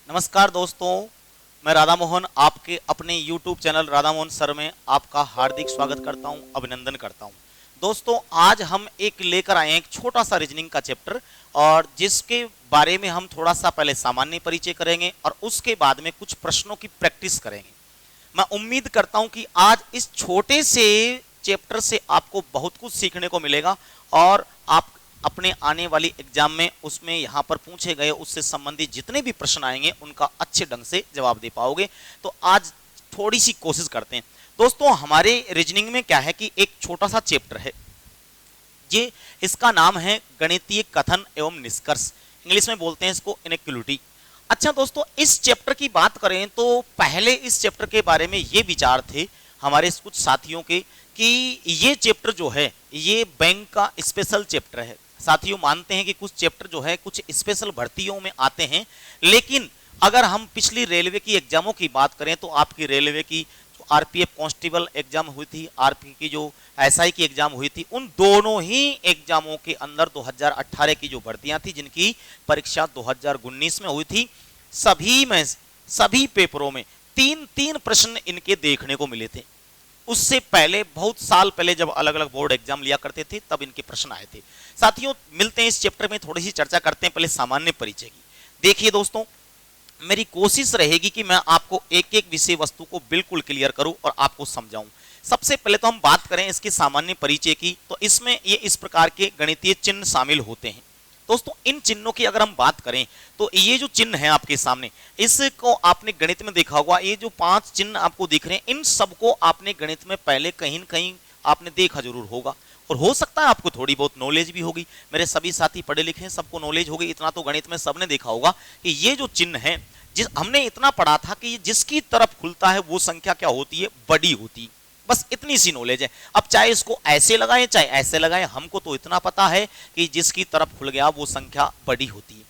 नमस्कार दोस्तों, मैं राधा मोहन आपके अपने YouTube channel Radha Mohan sir में आपका हार्दिक स्वागत करता हूं, अभिनंदन करता हूं। दोस्तों, आज हम एक लेकर आए हैं एक छोटा सा रीजनिंग का चैप्टर, और जिसके बारे में हम थोड़ा सा पहले सामान्य परिचय करेंगे और उसके बाद में कुछ प्रश्नों की प्रैक्टिस करेंगे। मैं उम्मीद करता हूं कि आज इस छोटे से चैप्टर से आपको बहुत कुछ सीखने को मिलेगा और आप अपने आने वाली एग्जाम में उसमें यहाँ पर पूछे गए उससे संबंधित जितने भी प्रश्न आएंगे उनका अच्छे ढंग से जवाब दे पाओगे। तो आज थोड़ी सी कोशिश करते हैं। दोस्तों, हमारे रीजनिंग में क्या है कि एक छोटा सा चैप्टर है, ये इसका नाम है गणितीय कथन एवं निष्कर्ष। इंग्लिश में बोलते हैं इसको इनइक्वालिटी। अच्छा दोस्तों, इस चैप्टर की बात करें तो पहले इस चैप्टर के बारे में ये विचार थे हमारे कुछ साथियों के कि ये चैप्टर जो है ये बैंक का स्पेशल चैप्टर है। साथियों मानते हैं कि कुछ चैप्टर जो है कुछ स्पेशल भर्तियों में आते हैं, लेकिन अगर हम पिछली रेलवे की एग्जामों की बात करें तो आपकी रेलवे की आरपीएफ कांस्टेबल एग्जाम हुई थी, आरपी की जो एसआई की एग्जाम हुई थी, उन दोनों ही एग्जामों के अंदर 2018 की जो भर्तियां थी जिनकी परीक्षा 2019 में हुई थी, सभी पेपरों में तीन तीन प्रश्न इनके देखने को मिले थे। उससे पहले बहुत साल पहले जब अलग अलग बोर्ड एग्जाम लिया करते थे तब इनके प्रश्न आए थे। साथियों, मिलते हैं इस चैप्टर में, थोड़ी सी चर्चा करते हैं पहले सामान्य परिचय की। देखिए दोस्तों, मेरी कोशिश रहेगी कि मैं आपको एक एक विषय वस्तु को बिल्कुल क्लियर करूं और आपको समझाऊं। सबसे पहले तो हम बात करें इसके सामान्य परिचय की, तो इसमें ये इस प्रकार के गणितीय चिन्ह शामिल होते हैं। दोस्तों, इन चिन्हों की अगर हम बात करें तो ये जो चिन्ह है आपके सामने, इसको आपने गणित में देखा होगा। ये जो 5 चिन्ह आपको दिख रहे हैं, इन सबको आपने गणित में पहले कहीं न कहीं आपने देखा जरूर होगा, और हो सकता है आपको थोड़ी बहुत नॉलेज भी होगी। मेरे सभी साथी पढ़े लिखे हैं, सबको नॉलेज होगी, इतना तो गणित में सबने देखा होगा कि ये जो चिन्ह है, जिस हमने इतना पढ़ा था कि जिसकी तरफ खुलता है वो संख्या क्या होती है, बड़ी होती है। बस इतनी सी नॉलेज है। अब चाहे इसको ऐसे लगाएं चाहे ऐसे लगाएं, हमको तो इतना पता है कि जिसकी तरफ खुल गया वो संख्या बड़ी होती है।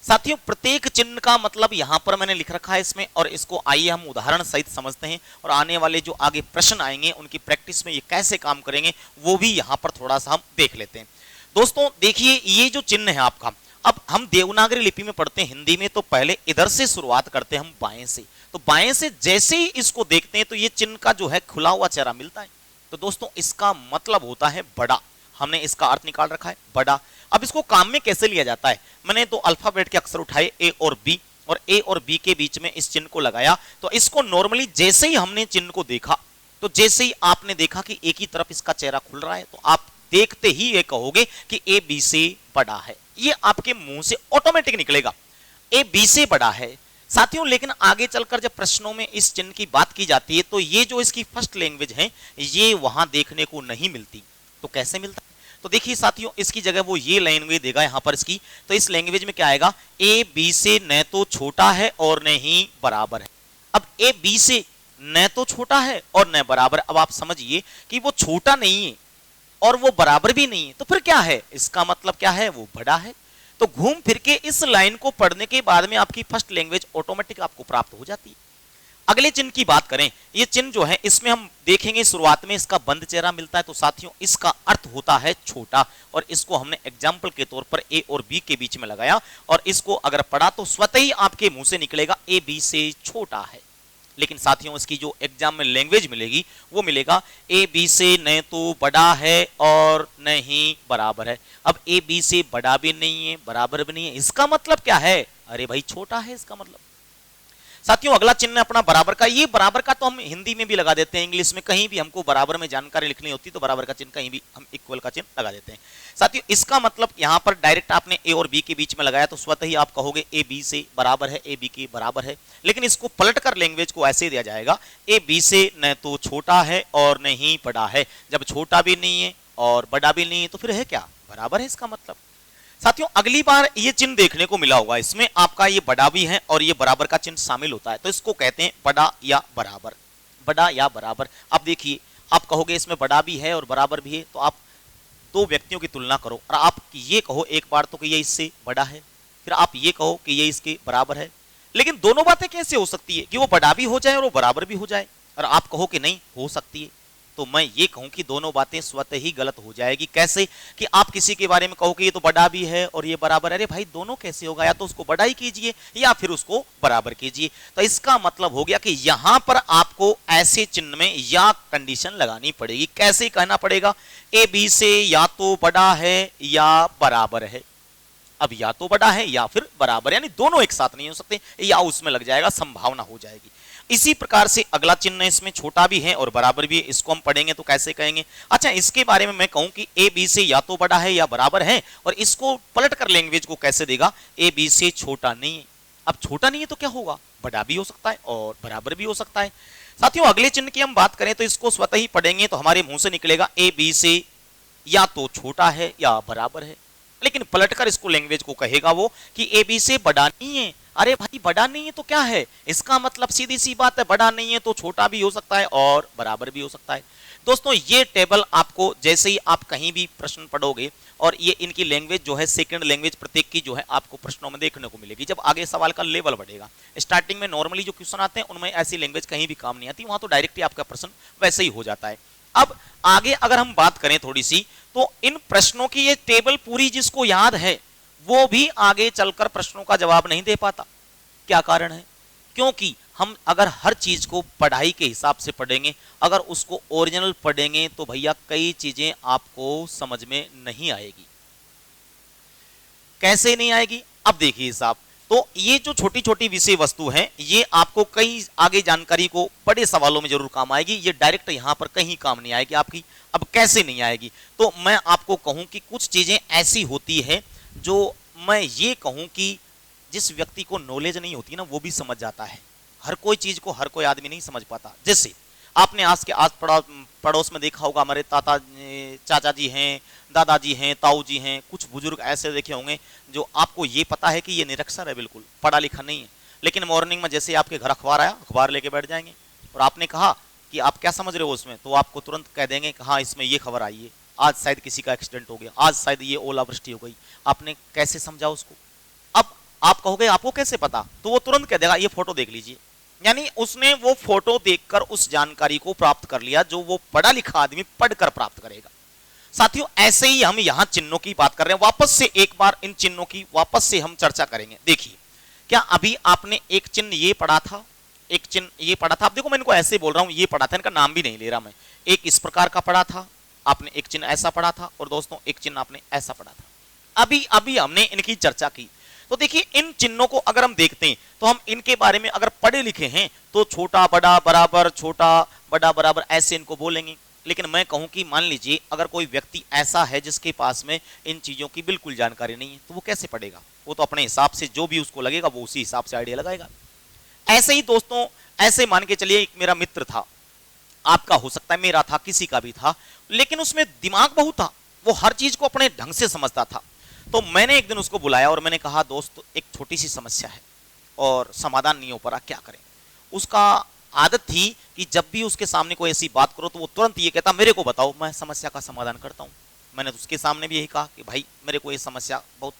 साथियों, प्रत्येक चिन्ह का मतलब यहां पर मैंने लिख रखा है इसमें, और इसको आइए हम उदाहरण सहित समझते हैं, और आने वाले जो आगे प्रश्न आएंगे उनकी प्रैक्टिस में ये कैसे काम करेंगे वो भी यहां पर थोड़ा सा हम देख लेते हैं। दोस्तों देखिए, ये जो चिन्ह है आपका, अब हम देवनागरी लिपि में पढ़ते हैं हिंदी में, तो पहले इधर से शुरुआत करते हैं हम बाएं से। तो बाएं से जैसे ही इसको देखते हैं तो ये चिन्ह का जो है खुला हुआ चेहरा मिलता है। तो दोस्तों, इसका मतलब होता है बड़ा। हमने इसका अर्थ निकाल रखा है बड़ा। अब इसको काम में कैसे लिया जाता है, मैंने तो अल्फाबेट के अक्षर उठाए ए और बी, और ए और बी के बीच में इस चिन्ह को लगाया। तो इसको नॉर्मली जैसे ही हमने चिन्ह को देखा, तो जैसे ही आपने देखा कि एक ही तरफ इसका चेहरा खुल रहा है, तो आप देखते ही ये कहोगे कि ए बी से बड़ा है। ये आपके मुंह से ऑटोमेटिक निकलेगा, ए बी से बड़ा है। साथियों, लेकिन आगे चलकर जब प्रश्नों में इस चिन्ह की बात की जाती है तो ये जो इसकी फर्स्ट लैंग्वेज है ये वहां देखने को नहीं मिलती। तो कैसे मिलता है, तो देखिए साथियों, इसकी जगह वो ये लैंग्वेज देगा यहां पर इसकी। तो इस लैंग्वेज में क्या आएगा, ए बी से न तो छोटा है और न ही बराबर है। अब ए बी से न तो छोटा है और न बराबर। अब आप समझिए कि वो छोटा नहीं है और वो बराबर भी नहीं है, तो फिर क्या है, इसका मतलब क्या है, वो बड़ा है। तो घूम फिर के इस लाइन को पढ़ने के बाद में आपकी फर्स्ट लैंग्वेज ऑटोमेटिक आपको प्राप्त हो जाती है। अगले चिन्ह की बात करें, ये चिन्ह जो है इसमें हम देखेंगे शुरुआत में इसका बंद चेहरा मिलता है। तो साथियों, इसका अर्थ होता है छोटा, और इसको हमने एग्जाम्पल के तौर पर ए और बी के बीच में लगाया, और इसको अगर पढ़ा तो स्वतः ही आपके मुंह से निकलेगा ए बी से छोटा है। लेकिन साथियों, इसकी जो एग्जाम में लैंग्वेज मिलेगी वो मिलेगा ए बी से न तो बड़ा है और न ही बराबर है। अब ए बी से बड़ा भी नहीं है बराबर भी नहीं है, इसका मतलब क्या है, अरे भाई छोटा है इसका मतलब। साथियों, अगला चिन्ह अपना बराबर का। ये बराबर का तो हम हिंदी में भी लगा देते हैं, इंग्लिश में कहीं भी हमको बराबर में जानकारी लिखनी होती तो बराबर का चिन्ह कहीं भी हम इक्वल का चिन्ह लगा देते हैं। साथियों, इसका मतलब यहाँ पर डायरेक्ट आपने ए और बी के बीच में लगाया तो स्वतः ही आप कहोगे ए बी से बराबर है, ए बी के बराबर है। लेकिन इसको पलट कर लैंग्वेज को ऐसे दिया जाएगा, ए बी से न तो छोटा है और न ही बड़ा है। जब छोटा भी नहीं है और बड़ा भी नहीं है तो फिर है क्या, बराबर है इसका मतलब। साथियों, अगली बार ये चिन्ह देखने को मिला होगा, इसमें आपका ये बड़ा भी है और ये बराबर का चिन्ह शामिल होता है, तो इसको कहते हैं बड़ा या बराबर। बड़ा या बराबर। अब देखिए, आप कहोगे इसमें बड़ा भी है और बराबर भी है, तो आप दो व्यक्तियों की तुलना करो और आप ये कहो एक बार तो कि ये इससे बड़ा है, फिर आप ये कहो कि ये इसके बराबर है। लेकिन दोनों बातें कैसे हो सकती है कि वो बड़ा भी हो जाए और वो बराबर भी हो जाए, और आप कहो कि नहीं हो सकती है। तो मैं ये कहूं कि दोनों बातें स्वतः ही गलत हो जाएगी। कैसे कि आप किसी के बारे में कहो कि ये तो बड़ा भी है और ये बराबर है, अरे भाई दोनों कैसे होगा, या तो उसको बड़ा ही कीजिए या फिर उसको बराबर कीजिए। तो इसका मतलब हो गया कि यहां पर आपको ऐसे चिन्ह में या कंडीशन लगानी पड़ेगी। कैसे कहना पड़ेगा, ए बी से या तो बड़ा है या बराबर है। अब या तो बड़ा है या फिर बराबर, यानी दोनों एक साथ नहीं हो सकते, या उसमें लग जाएगा, संभावना हो जाएगी। इसी प्रकार से अगला चिन्ह इसमें छोटा भी है और बराबर भी है, इसको हम पढ़ेंगे तो कैसे कहेंगे। अच्छा, इसके बारे में मैं कहूं कि ए बी से या तो बड़ा है या बराबर है, और इसको पलट कर लैंग्वेज को कैसे देगा, ए बी से छोटा नहीं है। अब छोटा नहीं है तो क्या होगा, बड़ा भी हो सकता है और बराबर भी हो सकता है। साथियों, अगले चिन्ह की हम बात करें तो इसको स्वतः ही पढ़ेंगे तो हमारे मुंह से निकलेगा ए बी से या तो छोटा है या बराबर है, लेकिन पलटकर इसको लैंग्वेज को कहेगा वो कि ए बी से बड़ा नहीं है। अरे भाई बड़ा नहीं है तो क्या है, इसका मतलब सीधी सी बात है, बड़ा नहीं है तो छोटा भी हो सकता है और बराबर भी हो सकता है। दोस्तों, ये टेबल आपको जैसे ही आप कहीं भी प्रश्न पढ़ोगे, और ये इनकी लैंग्वेज जो है सेकंड लैंग्वेज प्रत्येक की जो है आपको प्रश्नों में देखने को मिलेगी। जब आगे सवाल का लेवल बढ़ेगा, स्टार्टिंग में नॉर्मली जो क्वेश्चन आते हैं उनमें ऐसी लैंग्वेज कहीं भी काम नहीं आती, वहां तो डायरेक्टली आपका प्रश्न वैसे ही हो जाता है। अब आगे अगर हम बात करें थोड़ी सी, तो इन प्रश्नों की ये टेबल पूरी जिसको याद है वो भी आगे चलकर प्रश्नों का जवाब नहीं दे पाता। क्या कारण है, क्योंकि हम अगर हर चीज को पढ़ाई के हिसाब से पढ़ेंगे, अगर उसको ओरिजिनल पढ़ेंगे तो भैया कई चीजें आपको समझ में नहीं आएगी। कैसे नहीं आएगी, अब देखिए हिसाब। तो ये जो छोटी छोटी विषय वस्तु है ये आपको कई आगे जानकारी को बड़े सवालों में जरूर काम आएगी, ये डायरेक्ट यहां पर कहीं काम नहीं आएगी आपकी। अब कैसे नहीं आएगी, तो मैं आपको कहूं कि कुछ चीजें ऐसी होती है जो मैं ये कहूं कि जिस व्यक्ति को नॉलेज नहीं होती ना वो भी समझ जाता है। हर कोई चीज को हर कोई आदमी नहीं समझ पाता। जैसे आपने आज के आस पड़ोस में देखा होगा, हमारे चाचा जी हैं, दादाजी हैं, ताऊ जी हैं, कुछ बुजुर्ग ऐसे देखे होंगे जो आपको ये पता है कि ये निरक्षर है, बिल्कुल पढ़ा लिखा नहीं है, लेकिन मॉर्निंग में जैसे आपके घर अखबार आया, अखबार लेके बैठ जाएंगे और आपने कहा कि आप क्या समझ रहे हो उसमें, तो आपको तुरंत कह देंगे कि हाँ इसमें ये खबर आई है, आज शायद किसी का एक्सीडेंट हो गया, आज शायद ये ओलावृष्टि हो गई। आपने कैसे समझा उसको, अब आप कहोगे आपको कैसे पता, तो वो तुरंत कह देगा ये फोटो देख लीजिए। यानी उसने वो फोटो देखकर उस जानकारी को प्राप्त कर लिया जो वो पढ़ा लिखा आदमी पढ़कर प्राप्त करेगा। साथियों, ऐसे ही हम यहां चिन्हों की बात कर रहे हैं, वापस से एक बार इन चिन्हों की वापस से हम चर्चा करेंगे। देखिए, क्या अभी आपने एक चिन्ह ये पढ़ा था, एक चिन्ह ये पढ़ा था, आप देखो मैं इनको ऐसे बोल रहा हूं, ये पढ़ा था, इनका नाम भी नहीं ले रहा मैं, एक इस प्रकार का पढ़ा था आपने, एक चिन्ह ऐसा पढ़ा था, और दोस्तों एक चिन्ह आपने ऐसा पढ़ा था। अभी अभी हमने इनकी चर्चा की। तो देखिए, इन चिन्हों को अगर हम देखते हैं तो हम इनके बारे में अगर पढ़े लिखे हैं तो छोटा बड़ा बराबर, छोटा बड़ा बराबर ऐसे इनको बोलेंगे। लेकिन मैं कहूं कि मान लीजिए अगर कोई व्यक्ति ऐसा है जिसके पास में इन चीजों की बिल्कुल जानकारी नहीं है, तो वो कैसे पढ़ेगा, वो तो अपने हिसाब से जो भी उसको लगेगा वो उसी हिसाब से आइडिया लगाएगा। ऐसे ही दोस्तों, ऐसे मान के चलिए एक मेरा मित्र था, आपका हो सकता है, मेरा था, किसी का भी था, लेकिन उसमें दिमाग बहुत था, वो हर चीज को अपने ढंग से समझता था। तो मैंने एक दिन उसको बुलाया और मैंने कहा दोस्त एक छोटी सी समस्या है और समाधान नहीं हो पा रहा, क्या करें। उसका आदत थी कि जब भी उसके सामने कोई ऐसी बात करो तो वो तुरंत ये कहता मेरे को बताओ, मैं समस्या का समाधान करता हूँ। मैंने तो उसके सामने भी यही कहा कि भाई मेरे को ये समस्या बहुत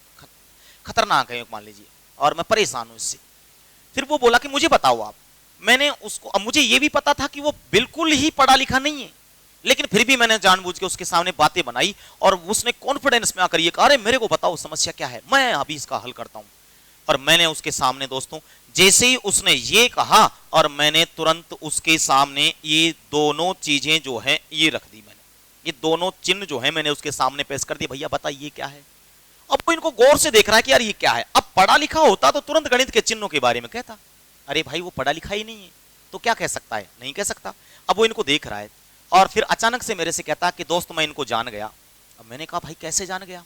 खतरनाक है मान लीजिए, और मैं परेशान हूँ इससे। फिर वो बोला कि मुझे बताओ आप। मैंने उसको, अब मुझे ये भी पता था कि वो बिल्कुल ही पढ़ा लिखा नहीं है, लेकिन फिर भी मैंने जानबूझ के उसके सामने बातें बनाई और उसने कॉन्फिडेंस में आकर ये कहा अरे मेरे को बताओ समस्या क्या है, मैं अभी इसका हल करता हूं। और मैंने उसके सामने दोस्तों, जैसे ही उसने ये कहा और मैंने तुरंत उसके सामने ये दोनों चीजें जो है ये रख दी, मैंने ये दोनों चिन्ह जो है मैंने उसके सामने पेश कर दिए, भैया बता ये क्या है। अब वो इनको गौर से देख रहा है कि यार ये क्या है। अब पढ़ा लिखा होता तो तुरंत गणित के चिन्हों के बारे में कहता, अरे भाई वो पढ़ा लिखा ही नहीं है तो क्या कह सकता है, नहीं कह सकता। अब वो इनको देख रहा है और फिर अचानक से मेरे से कहता कि दोस्त मैं इनको जान गया। अब मैंने कहा भाई कैसे जान गया।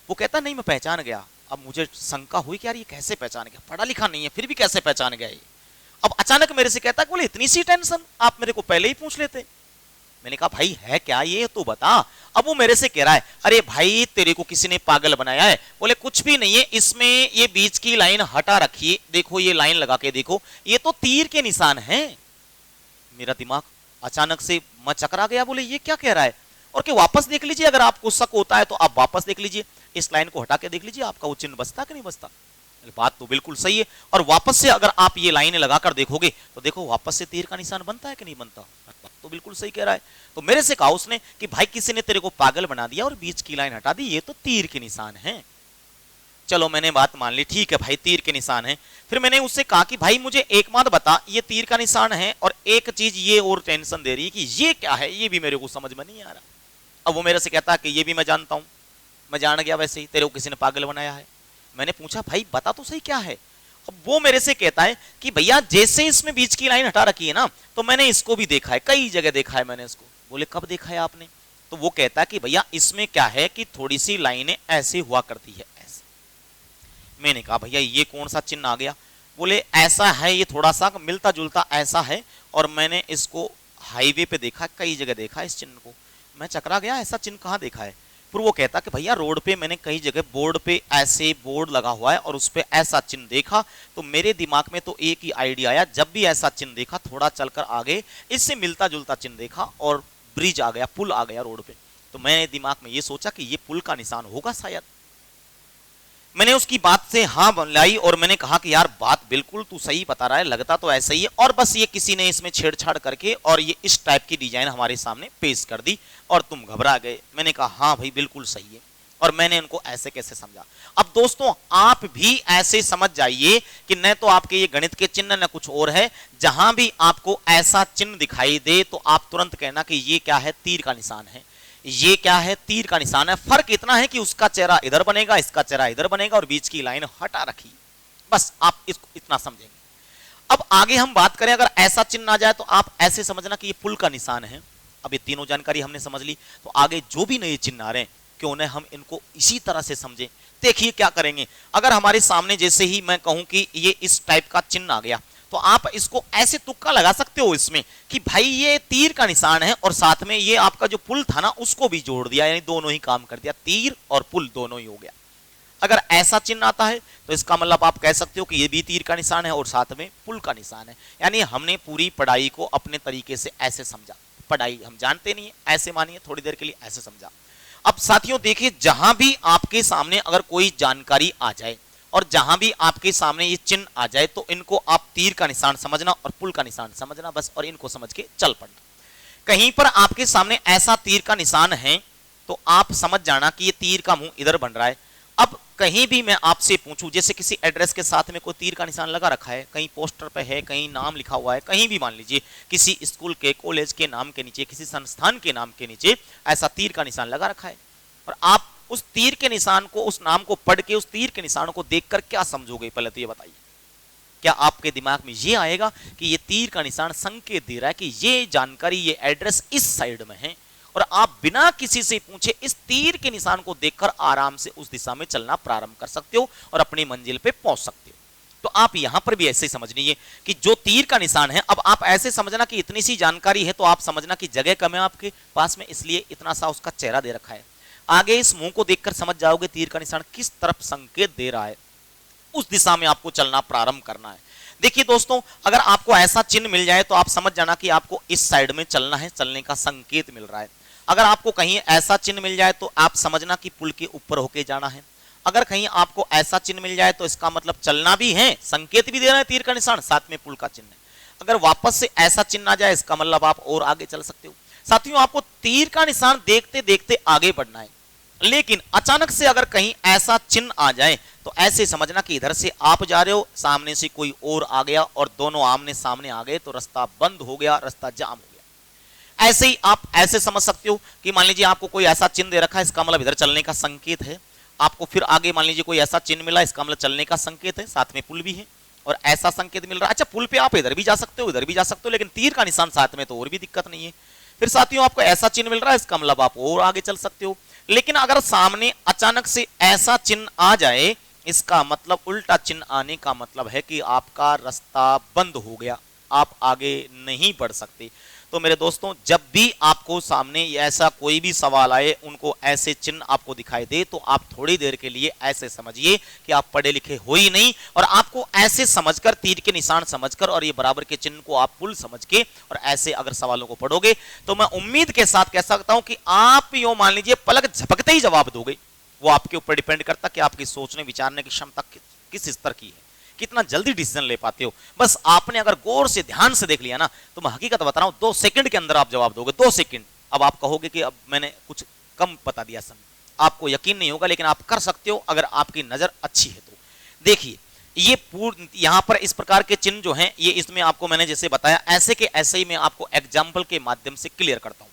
वो कहता नहीं मैं पहचान गया। अब मुझे शंका हुई कि यार ये कैसे पहचान गया, पढ़ा लिखा नहीं है फिर भी कैसे पहचान गया ये। अब अचानक मेरे से कहता बोले इतनी सी टेंशन, आप मेरे को पहले ही पूछ लेते। मैंने कहा भाई है क्या ये तो बता। अब वो मेरे से कह रहा है अरे भाई तेरे को किसी ने पागल बनाया है। बोले कुछ भी नहीं है, इसमें ये बीच की लाइन हटा रखिए, देखो ये लाइन लगा के देखो, ये तो तीर के निशान है। मेरा दिमाग अचानक से मैं चकरा गया, बोले ये क्या कह रहा है। और कि वापस देख लीजिए, अगर आपको शक होता है तो आप वापस देख लीजिए, इस लाइन को हटा के देख लीजिए आपका वो चिन्ह बचता कि नहीं बचता। बात तो बिल्कुल सही है। और वापस से अगर आप ये लाइन लगाकर देखोगे तो देखो वापस से तीर का निशान बनता है कि नहीं बनता। तो बिल्कुल सही कह रहा है। तो मेरे से कहा उसने कि भाई किसी ने तेरे को पागल बना दिया और बीच की लाइन हटा दी, ये तो तीर के निशान है। चलो मैंने बात मान ली, ठीक है भाई तीर के निशान है। फिर मैंने उससे कहा कि भाई मुझे एक बात बता, ये तीर का निशान है और एक चीज ये और टेंशन दे रही है कि ये क्या है, ये भी मेरे को समझ में नहीं आ रहा। अब वो मेरे से कहता है कि ये भी मैं जानता हूं, मैं जान गया वैसे ही तेरे को किसी ने पागल बनाया है। मैंने पूछा भाई बता तो सही क्या है। अब वो मेरे से कहता है कि भैया जैसे इसमें बीच की लाइन हटा रखी है ना, तो मैंने इसको भी देखा है, कई जगह देखा है मैंने इसको। बोले कब देखा है आपने? तो वो कहता है कि भैया इसमें क्या है कि थोड़ी सी लाइनें ऐसे हुआ करती है, ऐसे। मैंने कहा भैया ये कौन सा चिन्ह आ गया? बोले ऐसा है, ये थोड़ा सा मिलता जुलता ऐसा है, और मैंने इसको हाईवे पे देखा, कई जगह देखा इस चिन्ह को। मैं चकरा गया, ऐसा चिन्ह कहाँ देखा है? फिर वो कहता कि भैया रोड पे मैंने कई जगह बोर्ड पे ऐसे बोर्ड लगा हुआ है और उस पे ऐसा चिन्ह देखा, तो मेरे दिमाग में तो एक ही आइडिया आया, जब भी ऐसा चिन्ह देखा थोड़ा चलकर आगे इससे मिलता जुलता चिन्ह देखा और ब्रिज आ गया, पुल आ गया रोड पे। तो मैंने दिमाग में ये सोचा कि ये पुल का निशान होगा शायद। मैंने उसकी बात से हाँ लाई और मैंने कहा कि यार बात बिल्कुल तू सही बता रहा है, लगता तो ऐसा ही है, और बस ये किसी ने इसमें छेड़छाड़ करके और ये इस टाइप की डिजाइन हमारे सामने पेश कर दी और तुम घबरा गए। मैंने कहा हाँ भाई बिल्कुल सही है, और मैंने इनको ऐसे कैसे समझा। अब दोस्तों आप भी ऐसे समझ जाइए कि न तो आपके ये गणित के चिन्ह न कुछ और है, जहां भी आपको ऐसा चिन्ह दिखाई दे तो आप तुरंत कहना कि ये क्या है, तीर का निशान है। ये क्या है, तीर का निशान है। फर्क इतना है कि उसका चेहरा इधर बनेगा, इसका चेहरा इधर बनेगा और बीच की लाइन हटा रखी, बस आप इसको इतना समझेंगे। अब आगे हम बात करें, अगर ऐसा चिन्ह आ जाए तो आप ऐसे समझना कि ये पुल का निशान है। अब ये तीनों जानकारी हमने समझ ली, तो आगे जो भी नए चिन्ह आ रहे हैं क्यों न हम इनको इसी तरह से समझें। देखिए क्या करेंगे, अगर हमारे सामने जैसे ही मैं कहूं कि ये इस टाइप का चिन्ह आ गया, तो आप इसको ऐसे तुक्का लगा सकते हो इसमें कि भाई ये तीर का निशान है और साथ में ये आपका जो पुल था ना उसको भी जोड़ दिया, यानी दोनों ही काम कर दिया, तीर और पुल दोनों ही हो गया। अगर ऐसा चिन्ह आता है तो इसका मतलब आप कह सकते हो कि ये भी तीर का निशान है और साथ में पुल का निशान है। यानी हमने पूरी पढ़ाई को अपने तरीके से ऐसे समझा, पढ़ाई हम जानते नहीं है, ऐसे मानिए थोड़ी देर के लिए ऐसे समझा। अब साथियों देखिए, जहां भी आपके सामने अगर कोई जानकारी आ जाए और जहां भी आपके सामने ये चिन्ह आ जाए, तो इनको आप तीर का निशान समझना और पुल का निशान समझना, बस, और इनको समझ के चल पड़ना। कहीं पर आपके सामने ऐसा तीर का निशान है तो आप समझ जाना कि ये तीर का मुंह इधर बन रहा है। अब कहीं भी मैं आपसे पूछूं, जैसे किसी एड्रेस के साथ में कोई तीर का निशान लगा रखा है, कहीं पोस्टर पे है, कहीं नाम लिखा हुआ है, कहीं भी मान लीजिए किसी स्कूल के, कॉलेज के नाम के नीचे, किसी संस्थान के नाम के नीचे ऐसा तीर का निशान लगा रखा है, और आप उस तीर के निशान को, उस नाम को पढ़ के उस तीर के निशान को देखकर क्या समझोगे, पहले तो ये बताइए। क्या आपके दिमाग में ये आएगा कि ये तीर का निशान संकेत दे रहा है कि ये जानकारी, ये एड्रेस इस साइड में है, और आप बिना किसी से पूछे इस तीर के निशान को देखकर आराम से उस दिशा में चलना प्रारंभ कर सकते हो और अपनी मंजिल पे पहुंच सकते हो। तो आप यहां पर भी ऐसे ही समझ लीजिए कि जो तीर का निशान है, अब आप ऐसे समझना कि इतनी सी जानकारी है तो आप समझना कि जगह कम है आपके पास में, इसलिए इतना सा उसका चेहरा दे रखा है। आगे इस मुंह को देखकर समझ जाओगे तीर का निशान किस तरफ संकेत दे रहा है, उस दिशा में आपको चलना प्रारंभ करना है। देखिए दोस्तों, अगर आपको ऐसा चिन्ह मिल जाए तो आप समझ जाना कि आपको इस साइड में चलना है, चलने का संकेत मिल रहा है। अगर आपको कहीं ऐसा चिन्ह मिल जाए तो आप समझना कि पुल के ऊपर होके जाना है। अगर कहीं आपको ऐसा चिन्ह मिल जाए तो इसका मतलब चलना भी है, संकेत भी दे रहा है तीर का निशान, साथ में पुल का चिन्ह है। अगर वापस से ऐसा चिन्ह आ जाए, इसका मतलब आप और आगे चल सकते हो। साथियों, आपको तीर का निशान देखते देखते आगे बढ़ना है, लेकिन अचानक से अगर कहीं ऐसा चिन्ह आ जाए तो ऐसे समझना कि इधर से आप जा रहे हो, सामने से कोई और आ गया और दोनों आमने सामने आ गए, तो रास्ता बंद हो गया, रास्ता जाम हो गया। ऐसे ही आप ऐसे समझ सकते हो कि मान लीजिए आपको कोई ऐसा चिन्ह दे रखा है, इसका मतलब इधर चलने का संकेत है। आपको फिर आगे मान लीजिए कोई ऐसा चिन्ह मिला, इसका मतलब चलने का संकेत है, साथ में पुल भी है और ऐसा संकेत मिल रहा है। अच्छा, पुल पे आप इधर भी जा सकते हो, इधर भी जा सकते हो, लेकिन तीर का निशान साथ में तो और भी दिक्कत नहीं है। फिर साथियों, आपको ऐसा चिन्ह मिल रहा है, इसका मतलब आप और आगे चल सकते हो। लेकिन अगर सामने अचानक से ऐसा चिन्ह आ जाए, इसका मतलब उल्टा चिन्ह आने का मतलब है कि आपका रास्ता बंद हो गया, आप आगे नहीं बढ़ सकते। तो मेरे दोस्तों, जब भी आपको सामने ऐसा कोई भी सवाल आए, उनको ऐसे चिन्ह आपको दिखाई दे, तो आप थोड़ी देर के लिए ऐसे समझिए कि आप पढ़े लिखे हो ही नहीं, और आपको ऐसे समझकर, तीर के निशान समझकर और ये बराबर के चिन्ह को आप पुल समझ के और ऐसे अगर सवालों को पढ़ोगे तो मैं उम्मीद के साथ कह सकता हूं कि आप यो मान लीजिए पलक झपकते ही जवाब दोगे। वो आपके ऊपर डिपेंड करता कि आपकी सोचने विचारने की क्षमता किस स्तर की है, कितना जल्दी डिसीजन ले पाते हो। बस आपने अगर गौर से ध्यान से देख लिया ना, तो मैं हकीकत बता रहा हूं 2 सेकंड के अंदर आप जवाब दोगे, 2 सेकंड। अब आप कहोगे कि अब मैंने कुछ कम बता दिया समय, आपको यकीन नहीं होगा, लेकिन आप कर सकते हो अगर आपकी नजर अच्छी है तो। देखिए ये पूर्ण यहां पर इस प्रकार के चिन्ह जो हैं, ये इसमें आपको मैंने जैसे बताया ऐसे के ऐसे ही मैं आपको एग्जाम्पल के माध्यम से क्लियर करता हूं।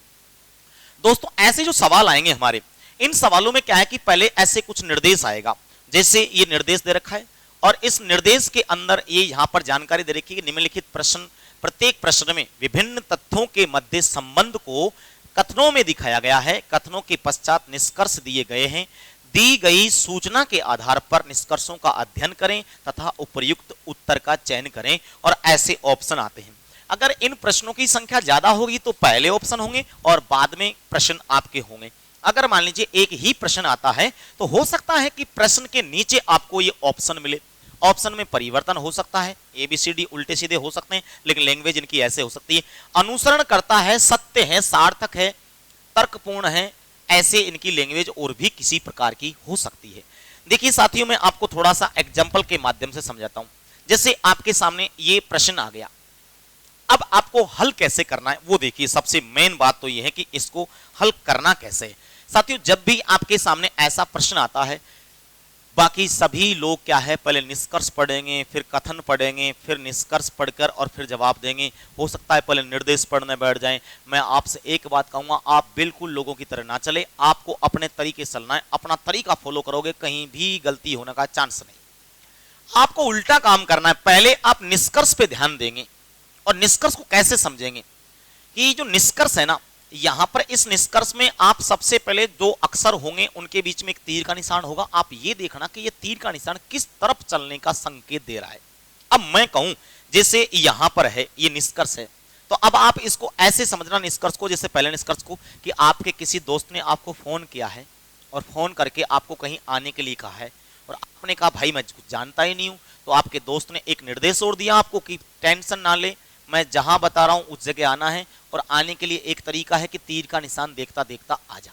दोस्तों ऐसे जो सवाल आएंगे हमारे, इन सवालों में क्या है कि पहले ऐसे कुछ निर्देश आएगा, जैसे ये निर्देश दे रखा है और इस निर्देश के अंदर ये यहां पर जानकारी दे रखी है कि निम्नलिखित प्रश्न, प्रत्येक प्रश्न में विभिन्न तथ्यों के मध्य संबंध को कथनों में दिखाया गया है, कथनों के पश्चात निष्कर्ष दिए गए हैं, दी गई सूचना के आधार पर निष्कर्षों का अध्ययन करें तथा उपयुक्त उत्तर का चयन करें, और ऐसे ऑप्शन आते हैं। अगर इन प्रश्नों की संख्या ज्यादा होगी तो पहले ऑप्शन होंगे और बाद में प्रश्न आपके होंगे। अगर मान लीजिए एक ही प्रश्न आता है तो हो सकता है कि प्रश्न के नीचे आपको ये ऑप्शन मिले, ऑप्शन में परिवर्तन हो सकता है, ABCD उल्टे सीधे हो सकते हैं, लेकिन लैंग्वेज इनकी ऐसे हो सकती है, अनुसरण करता है, सत्य है, सार्थक है, तर्कपूर्ण है, ऐसे इनकी लैंग्वेज और भी किसी प्रकार की हो सकती है। देखिए साथियों, मैं आपको थोड़ा सा एग्जाम्पल के माध्यम से समझाता हूं। जैसे आपके सामने ये प्रश्न आ गया, अब आपको हल कैसे करना है वो देखिए। सबसे मेन बात तो ये है कि इसको हल करना कैसे है। साथियों जब भी आपके सामने ऐसा प्रश्न आता है, बाकी सभी लोग क्या है पहले निष्कर्ष पढ़ेंगे, फिर कथन पढ़ेंगे, फिर निष्कर्ष पढ़कर और फिर जवाब देंगे। हो सकता है पहले निर्देश पढ़ने बैठ जाएं। मैं आपसे एक बात कहूंगा, आप बिल्कुल लोगों की तरह ना चले, आपको अपने तरीके से चलना है, अपना तरीका फॉलो करोगे, कहीं भी गलती होने का चांस नहीं। आपको उल्टा काम करना है, पहले आप निष्कर्ष पे ध्यान देंगे। और निष्कर्ष को कैसे समझेंगे कि जो निष्कर्ष है ना, यहां पर इस निष्कर्ष में आप सबसे पहले दो अक्षर होंगे, उनके बीच में एक तीर का निशान होगा। आप ये देखना कि ये तीर का निशान किस तरफ चलने का संकेत दे रहा है। अब मैं कहूं जैसे यहां पर है ये निष्कर्ष है, तो अब आप इसको ऐसे समझना निष्कर्ष को, जैसे पहले निष्कर्ष को कि आपके किसी दोस्त ने आपको फोन किया है और फोन करके आपको कहीं आने के लिए कहा है और आपने कहा भाई मैं कुछ जानता ही नहीं हूं, तो आपके दोस्त ने एक निर्देश और दिया आपको कि टेंशन ना ले, मैं जहां बता रहा हूं उस जगह आना है, और आने के लिए एक तरीका है कि तीर का निशान देखता देखता आ जा।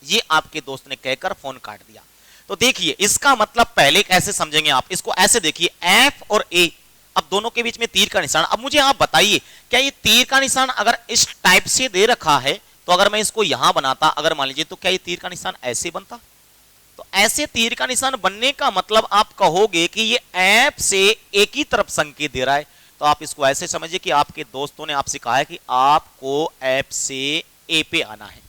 ये आपके दोस्त ने कहकर फोन काट दिया। तो देखिए इसका मतलब पहले कैसे समझेंगे आप, इसको ऐसे देखिए F और A, अब दोनों के बीच में तीर का निशान। अब मुझे आप बताइए क्या ये तीर का निशान अगर इस टाइप से दे रखा है, तो अगर मैं इसको यहां बनाता, अगर मान लीजिए, तो क्या ये तीर का निशान ऐसे बनता? तो ऐसे तीर का निशान बनने का मतलब आप कहोगे कि ये F से A की तरफ संकेत दे रहा है। तो आप इसको ऐसे समझिए कि आपके दोस्तों ने आपसे कहा है कि आपको F से A पे आना है।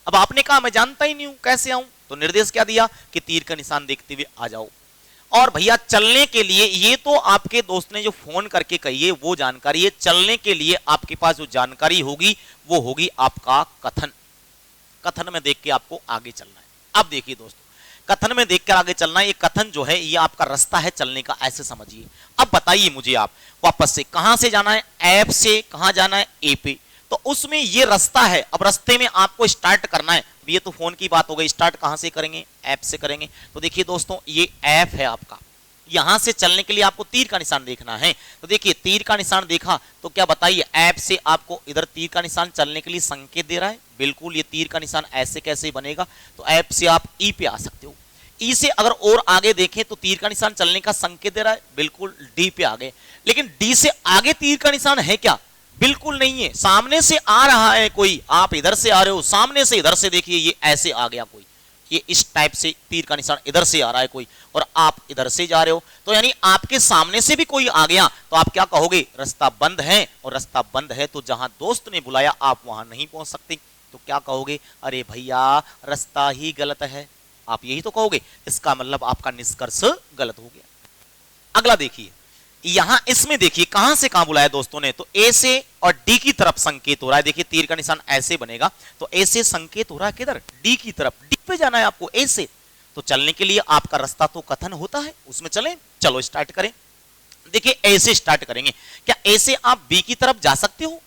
अब आपने कहा मैं जानता ही नहीं हूं, कैसे आऊं? तो निर्देश क्या दिया कि तीर का निशान देखते हुए आ जाओ। और भैया चलने के लिए, ये तो आपके दोस्त ने जो फोन करके कही है वो जानकारी है, चलने के लिए आपके पास जो जानकारी होगी वो होगी आपका कथन। कथन में देख के आपको आगे चलना है। अब देखिए दोस्तों, कथन में देखकर आगे चलना है। ये कथन जो है ये आपका रास्ता है चलने का, ऐसे समझिए। अब बताइए मुझे आप वापस से, कहां से जाना है? F से कहां जाना है? A पे। तो उसमें ये रास्ता है, अब रास्ते में आपको स्टार्ट करना है। ये तो फोन की बात हो गई, स्टार्ट कहां से करेंगे? F से करेंगे। तो देखिए दोस्तों ये F है आपका, यहां से चलने के लिए आपको तीर का निशान देखना है। तो देखिए तीर का निशान देखा तो क्या बताइए, F से आपको इधर तीर का निशान चलने के लिए संकेत दे रहा है। बिल्कुल ये तीर का निशान ऐसे कैसे बनेगा? तो F से आप E पे आ सकते हो। E से अगर और आगे देखें तो तीर का निशान चलने का संकेत दे रहा है, बिल्कुल D पे आ गए। लेकिन D से आगे तीर का निशान है क्या? बिल्कुल नहीं है। सामने से आ रहा है कोई, आप इधर से आ रहे हो, सामने से इधर से देखिए ये ऐसे आ गया कोई, ये इस टाइप से तीर का निशान इधर से आ रहा है कोई, और आप इधर से जा रहे हो। तो यानी आपके सामने से भी कोई आ गया, तो आप क्या कहोगे? रास्ता बंद है। और रास्ता बंद है तो जहां दोस्त ने बुलाया आप वहां नहीं पहुंच सकते। तो क्या कहोगे? अरे भैया रास्ता ही गलत है, आप यही तो कहोगे। इसका मतलब आपका निष्कर्ष गलत हो गया। अगला देखिए, यहां इसमें देखिए कहां से कहां बुलाया दोस्तों ने, तो ए से और डी की तरफ संकेत हो रहा है। देखिए तीर का निशान ऐसे बनेगा, तो ए से संकेत हो रहा है किधर? डी की तरफ। डी पे जाना है आपको ए से। तो चलने के लिए आपका रास्ता तो कथन होता है, उसमें चलें। चलो स्टार्ट करें। देखिए ए से स्टार्ट करेंगे। क्या ए से आप बी की तरफ जा सकते हो?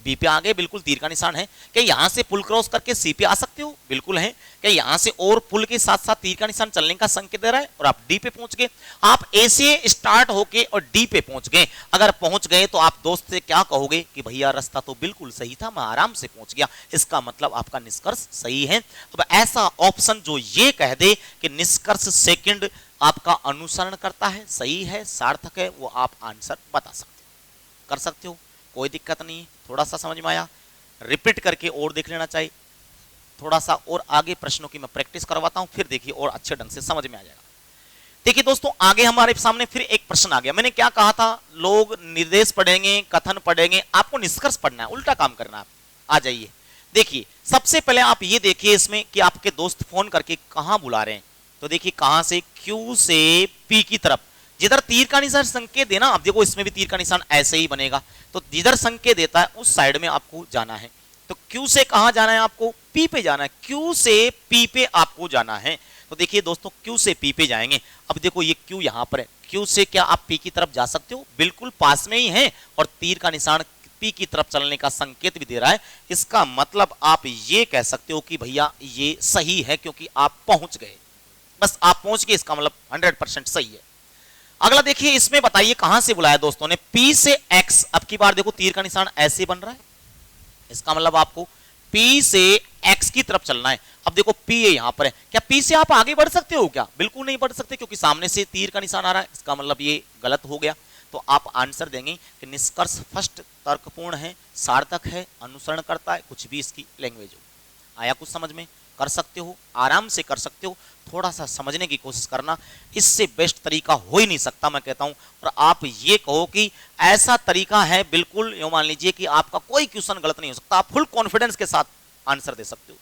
बी पे आ गए, बिल्कुल तीर का निशान है। क्या यहां से पुल क्रॉस करके सी पे आ सकते हो? बिल्कुल है। क्या यहां से और पुल के साथ साथ तीर का निशान चलने का संकेत दे रहा है, और आप डी पे पहुंच गए। आप ए से स्टार्ट होके और डी पे पहुंच गए। अगर पहुंच गए तो आप दोस्त से क्या कहोगे कि भैया रास्ता तो बिल्कुल सही था, मैं आराम से पहुंच गया। इसका मतलब आपका निष्कर्ष सही है। अब ऐसा ऑप्शन जो ये कह दे कि निष्कर्ष सेकंड आपका अनुसरण करता है, सही है, सार्थक है, वो आप आंसर बता सकते हो, कर सकते हो, कोई दिक्कत नहीं है। थोड़ा सा समझ में आया, रिपीट करके और देख लेना चाहिए, थोड़ा सा और आगे प्रश्नों की मैं प्रैक्टिस करवाता हूं, फिर देखिए और अच्छे ढंग से समझ में आ जाएगा। देखिए दोस्तों, आगे हमारे सामने फिर एक प्रश्न आ गया। मैंने क्या कहा था, लोग निर्देश पढ़ेंगे, कथन पढ़ेंगे, आपको निष्कर्ष पढ़ना है, उल्टा काम करना है। आ जाइए, देखिए सबसे पहले आप ये देखिए इसमें कि आपके दोस्त फोन करके कहां बुला रहे हैं। तो देखिए कहां से, क्यू से पी की तरफ, जिधर तीर का निशान संकेत देना, अब देखो इसमें भी तीर का निशान ऐसे ही बनेगा, तो जिधर संकेत देता है उस साइड में आपको जाना है। तो क्यू से कहां जाना है आपको, पी पे जाना है, क्यू से पी पे आपको जाना है। तो देखिए दोस्तों, क्यू से पी पे जाएंगे। अब देखो ये क्यू यहां पर है, क्यू से क्या आप पी की तरफ जा सकते हो, बिल्कुल पास में ही है, और तीर का निशान पी की तरफ चलने का संकेत भी दे रहा है। इसका मतलब आप ये कह सकते हो कि भैया ये सही है, क्योंकि आप पहुंच गए, बस आप पहुंच गए, इसका मतलब 100% सही है। अगला देखिए, इसमें बताइए कहां से बुलाया दोस्तों ने, पी से एक्स। अब की बार देखो तीर का निशान ऐसे बन रहा है, इसका मतलब आपको P से X की तरफ चलना है। अब देखो P यहां पर है, क्या P से आप आगे बढ़ सकते हो क्या, बिल्कुल नहीं बढ़ सकते, क्योंकि सामने से तीर का निशान आ रहा है, इसका मतलब ये गलत हो गया। तो आप आंसर देंगे कि निष्कर्ष फर्स्ट तर्कपूर्ण है, सार्थक है, अनुसरण करता है, कुछ भी इसकी लैंग्वेज हो। आया कुछ समझ में, कर सकते हो, आराम से कर सकते हो, थोड़ा सा समझने की कोशिश करना, इससे बेस्ट तरीका हो ही नहीं सकता मैं कहता हूं। और आप ये कहो कि ऐसा तरीका है, बिल्कुल यूं मान लीजिए कि आपका कोई क्वेश्चन गलत नहीं हो सकता, आप फुल कॉन्फिडेंस के साथ आंसर दे सकते हो।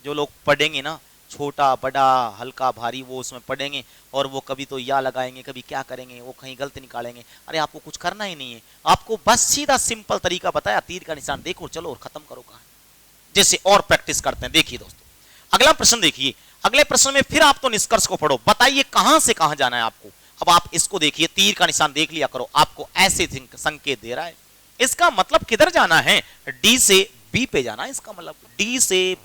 जो लोग पढ़ेंगे ना, छोटा बड़ा हल्का भारी, वो उसमें पढ़ेंगे और वो कभी तो या लगाएंगे, कभी क्या करेंगे, वो कहीं गलत निकालेंगे। अरे आपको कुछ करना ही नहीं है, आपको बस सीधा सिंपल तरीका बताया, तीर का निशान देखो, चलो और खत्म करो कहानी। जैसे और प्रैक्टिस करते हैं, देखिए दोस्तों अगला प्रश्न देखिए। अगले प्रश्न में फिर आप तो निष्कर्ष को पढ़ो, बताइए कहां से कहां जाना है आपको। अब आप इसको देखिए, तीर का निशान देख लिया करो, आपको ऐसे संकेत दे रहा है, इसका मतलब किधर जाना है, डी से बी पे जाना है, इसका मतलब डी से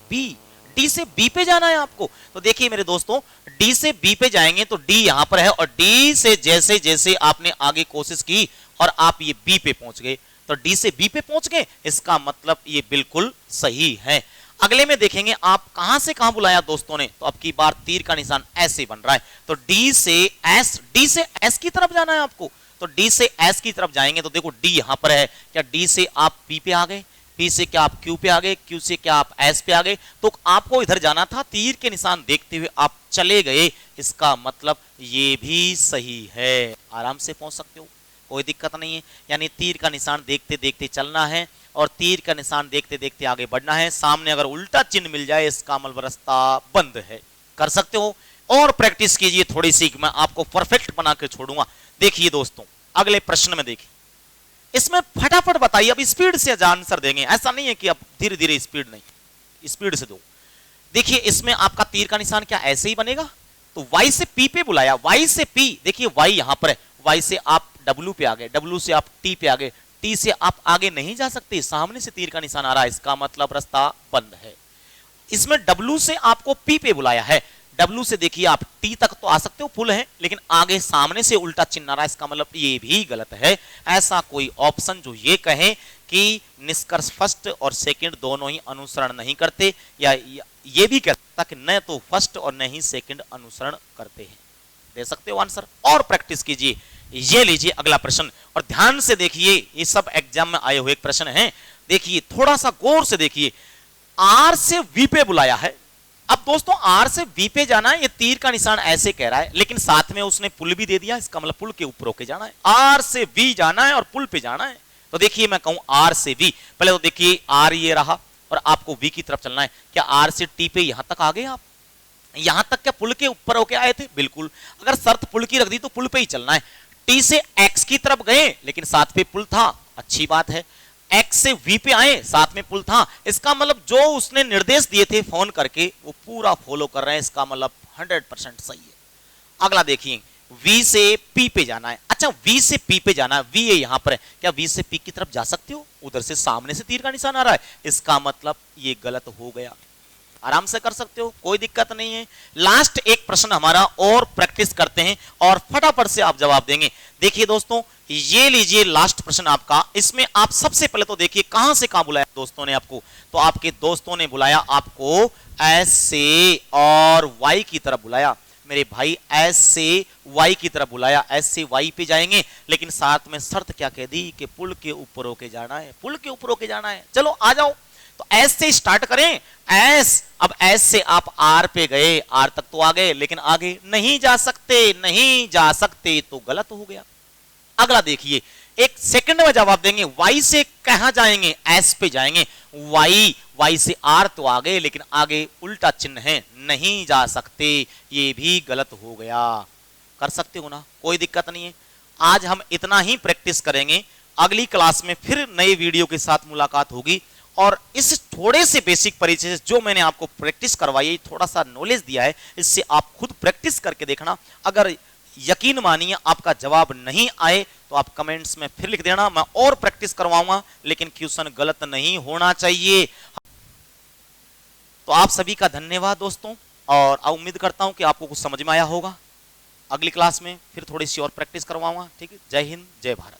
बी पे जाना है आपको। तो देखिए मेरे दोस्तों, डी से बी पे जाएंगे तो डी यहां पर है, और डी से जैसे जैसे आपने आगे कोशिश की और आप ये बी पे पहुंच गए, तो डी से बी पे पहुंच गए, इसका मतलब ये बिल्कुल सही है। अगले में देखेंगे आप कहां से कहां बुलाया दोस्तों ने, तो अब की बार तीर का निशान ऐसे बन रहा है, तो डी से एस की तरफ जाना है आपको। तो डी से एस की तरफ जाएंगे तो देखो डी यहां पर है, क्या डी से आप पी पे आ गए, पी से क्या आप क्यू पे आ गए, क्यू से क्या आप एस पे आ गए, तो आपको इधर जाना था, तीर के निशान देखते हुए आप चले गए, इसका मतलब ये भी सही है, आराम से पहुंच सकते हो, कोई दिक्कत नहीं है। यानी तीर का निशान देखते देखते चलना है और तीर का निशान देखते देखते आगे बढ़ना है। सामने अगर उल्टा चिन्ह मिल जाए, इसका मतलब रास्ता बंद है। कर सकते हो, और प्रैक्टिस कीजिए थोड़ी सी, मैं आपको परफेक्ट बना के छोड़ूंगा। देखिए दोस्तों अगले प्रश्न में देखिए, इसमें फटाफट बताइए, अब स्पीड से आंसर देंगे, ऐसा नहीं है कि अब धीरे धीरे, स्पीड नहीं, स्पीड से दो। देखिए इसमें आपका तीर का निशान क्या ऐसे ही बनेगा, तो वाई से पी पे बुलाया, वाई से पी, देखिए वाई यहां पर है, वाई से आप डब्ल्यू पे आ गए, डब्ल्यू से आप टी पे आ गए, टी से आप आगे नहीं जा सकते, सामने से तीर का निशान आ रहा है, इसका मतलब रास्ता बंद है। इसमें डब्ल्यू से आपको पी पे बुलाया है, डब्ल्यू से देखिए आप टी तक तो आ सकते हो, फुल है, लेकिन आगे सामने से उल्टा चिन्ह आ रहा है, इसका मतलब ये भी गलत है। ऐसा कोई ऑप्शन जो ये कहे कि निष्कर्ष फर्स्ट और सेकंड दोनों ही अनुसरण नहीं करते, या ये भी कहता कि न तो फर्स्ट और न ही सेकंड अनुसरण करते हैं, दे सकते हो आंसर। और प्रैक्टिस कीजिए। ये लीजिए अगला प्रश्न, और ध्यान से देखिए, ये सब एग्जाम में आए हुए प्रश्न हैं, देखिए थोड़ा सा गौर से देखिए। आर से वी पे बुलाया है, अब दोस्तों आर से वी पे जाना है, ये तीर का निशान ऐसे कह रहा है, लेकिन साथ में उसने पुल भी दे दिया, इसका मतलब पुल के ऊपर होके जाना है, आर से वी जाना है और पुल पे जाना है। तो देखिए मैं कहूं आर से वी, पहले तो देखिए आर ये रहा और आपको वी की तरफ चलना है, क्या आर से टी पे यहां तक आ गए आप, यहां तक क्या पुल के ऊपर होके आए थे, बिल्कुल, अगर शर्त पुल की रख दी तो पुल पे ही चलना है। टी से एक्स की तरफ गए, लेकिन साथ पे पुल था, अच्छी बात है, एक्स से वी पे आए, साथ में पुल था, इसका मतलब जो उसने निर्देश दिए थे फोन करके वो पूरा फॉलो कर रहे हैं, इसका मतलब 100% सही है। अगला देखिए, वी से पी पे जाना है, अच्छा वी से पी पे जाना है, वी यहां पर है, क्या वी से पी की तरफ जा सकते हो, उधर से सामने से तीर का निशान आ रहा है, इसका मतलब ये गलत हो गया, आराम से कर सकते हो, कोई दिक्कत नहीं है। लास्ट एक प्रश्न हमारा और प्रैक्टिस करते हैं और फटाफट से आप जवाब देंगे। देखिए दोस्तों ये लीजिए लास्ट प्रश्न आपका, इसमें आप सबसे पहले तो देखिए कहां से कहां बुलाया दोस्तों ने आपको, तो आपके दोस्तों ने बुलाया आपको एस से और वाई की तरफ बुलाया। मेरे भाई एस से वाई की तरफ बुलाया, एस से वाई पे जाएंगे, लेकिन साथ में शर्त क्या कह दी कि पुल के ऊपर होके जाना है, पुल के ऊपर होके जाना है। चलो आ जाओ, तो एस से स्टार्ट करें, एस। अब एस से आप आर पे गए, आर तक तो आ गए, लेकिन आगे नहीं जा सकते, नहीं जा सकते तो गलत हो गया। अगला देखिए, एक सेकंड में जवाब देंगे, वाई से कहां जाएंगे, एस पे जाएंगे, वाई, वाई से आर तो आ गए, लेकिन आगे उल्टा चिन्ह है, नहीं जा सकते, ये भी गलत हो गया। कर सकते हो ना, कोई दिक्कत नहीं है। आज हम इतना ही प्रैक्टिस करेंगे, अगली क्लास में फिर नए वीडियो के साथ मुलाकात होगी। और इस थोड़े से बेसिक परिचय से जो मैंने आपको प्रैक्टिस करवाई, थोड़ा सा नॉलेज दिया है, इससे आप खुद प्रैक्टिस करके देखना। अगर यकीन मानिए आपका जवाब नहीं आए तो आप कमेंट्स में फिर लिख देना, मैं और प्रैक्टिस करवाऊंगा, लेकिन क्वेश्चन गलत नहीं होना चाहिए। तो आप सभी का धन्यवाद दोस्तों, और उम्मीद करता हूं कि आपको कुछ समझ में आया होगा। अगली क्लास में फिर थोड़ी सी और प्रैक्टिस करवाऊंगा। ठीक है, जय हिंद, जय भारत।